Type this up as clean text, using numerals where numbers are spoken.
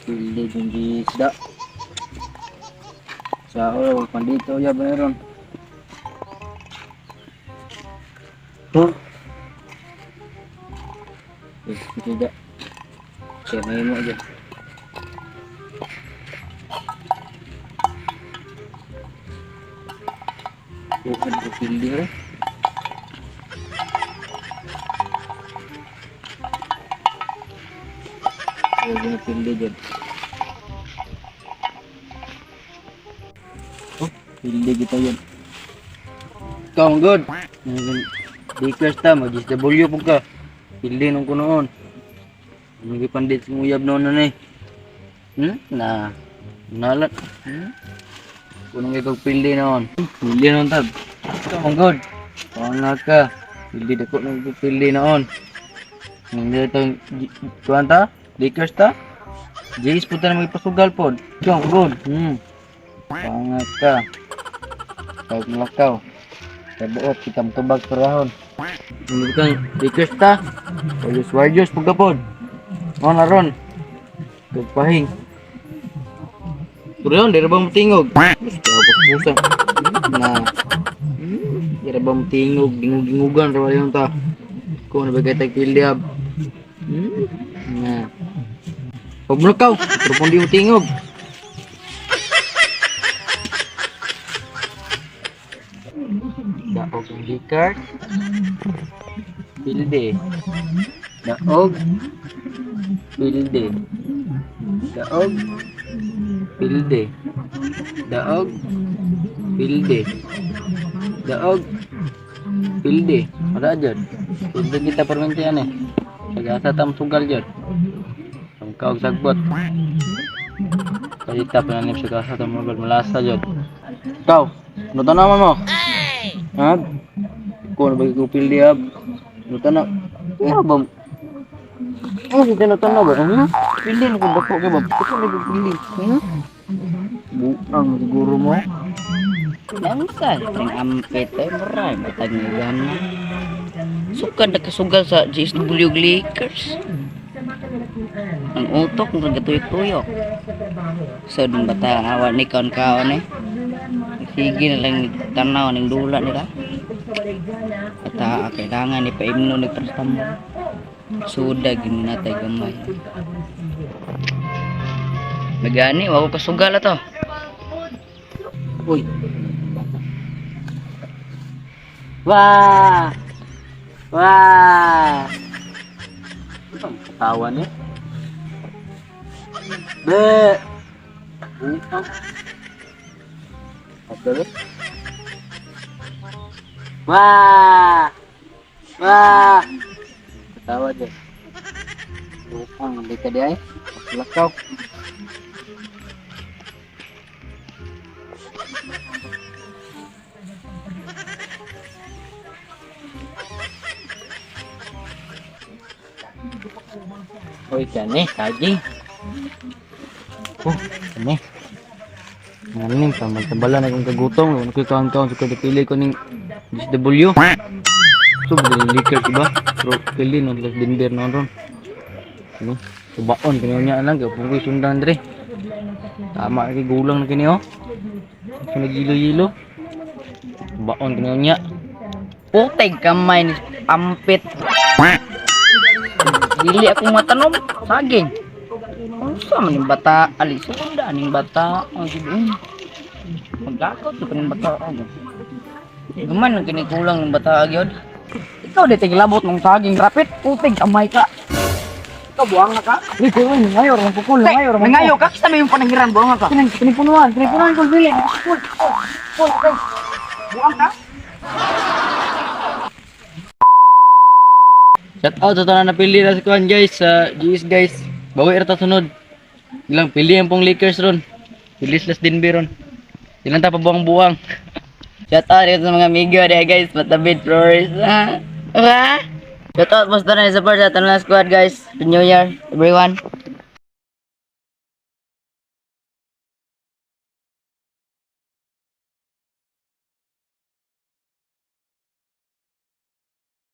Pilih kunci isda. Sao pandito ya meron. Tuh. Tidak. Oke, memo aja. Bukan pilih ya. Saya pilih aja. Oh, pilih kita yun. Kau good. Di class ta magis W pug ka. Pilih nung kunoon. Mga pandit sumuyab noon na na nalat. Kunong ikaw pilih noon. Pilih noon tab. Kau good. Pangat ka. Pilih dako nung pilih noon. Hindi itong kuwan ta? Lakers ta? Jays po ta na magpasugal po. Kau good. Pangat ka. Kau melakaw. Kabuot kita matubag perahon. Ini bukan Lakers ta. Warriors pagkapod. Ano na ron? Pagpahing. Pero yun, di ba matingog? Pusang. Nah. Di ba matingog? Dingog-dingogan raw yun ta. Kung nabagay tayo kiliab. Nah. Pagmulakaw. Pero kung di matingog. Daog ang Lakers. Pilde. Daog. Pilde. Daog. Pilde. Daog. Pilde. Daog. Pilde. Ada aja. Pilde kita permintaan eh. Sagasa tam sugal jud. Sangkaw sagbot. Kita penanip sagasa tam malasa jud. Kau, ano naman mo? Ha? Kung bagi ko pilde ab. Ano na? Ya bang. Oh, kita nak tanah ba? Pilih ko dako ka ba? Ko na pilih. Buang siguro mo. Langsal, ang ampet ay maray, matanyagan na. Sukan na kasugal sa JSW Lakers. Ang utok, ang nagatuyo-tuyo. So, nung bata, awa ni kaon-kaon eh. Sige na lang tanaw ng dula nila. Bata, kailangan ni paimno nagtrastam. Sudah gini natay gamay. Magani, wako kasugal to. Uy. Wah. Wah. Katawan eh. Be. Apa Wah. Wah. Ketawa aja. Bukan di dia eh. Lakaw. Oi, kane kaging. Oh, kane. Nganin pa magtabalan akong kagutong, ano kay kaon-kaon sa kadipili ko ning SW. So, bili Lakers diba? Pero pili no las Denver no ron. Ano? Subaon kini nya lang gyud pungkoy sundan dire. Tama kay gulang na kini oh. Kini gilo-gilo. Subaon kini nya. Puteg kamay ni ampit. Dili ako matanom, saging. Unsa man ning bata, ali sunda ning bata, ang gibin. Magdakot sa ning bata ano. Guman ang kinikulang ng bata gyud. Ikaw di tiglabot ng saging rapit, putig amay ka. Ikaw buang na ka? Ikaw ay ngayon ang pukul ngayon. Nangayo ka sa may panagiran buang ka. Pinipunuan ko bili. Pul, buang ka? Shout out sa tanan na pili na si kuan guys, sa GS guys. Bawi ra ta sunod. Ilang pili ang pong Lakers ron. Pilis las Denver ron. Ilang ta pa buang-buang. Shout out sa mga amigo deh guys, Matabid Flores. Shout out basta na support sa tanan squad guys. Happy New Year everyone.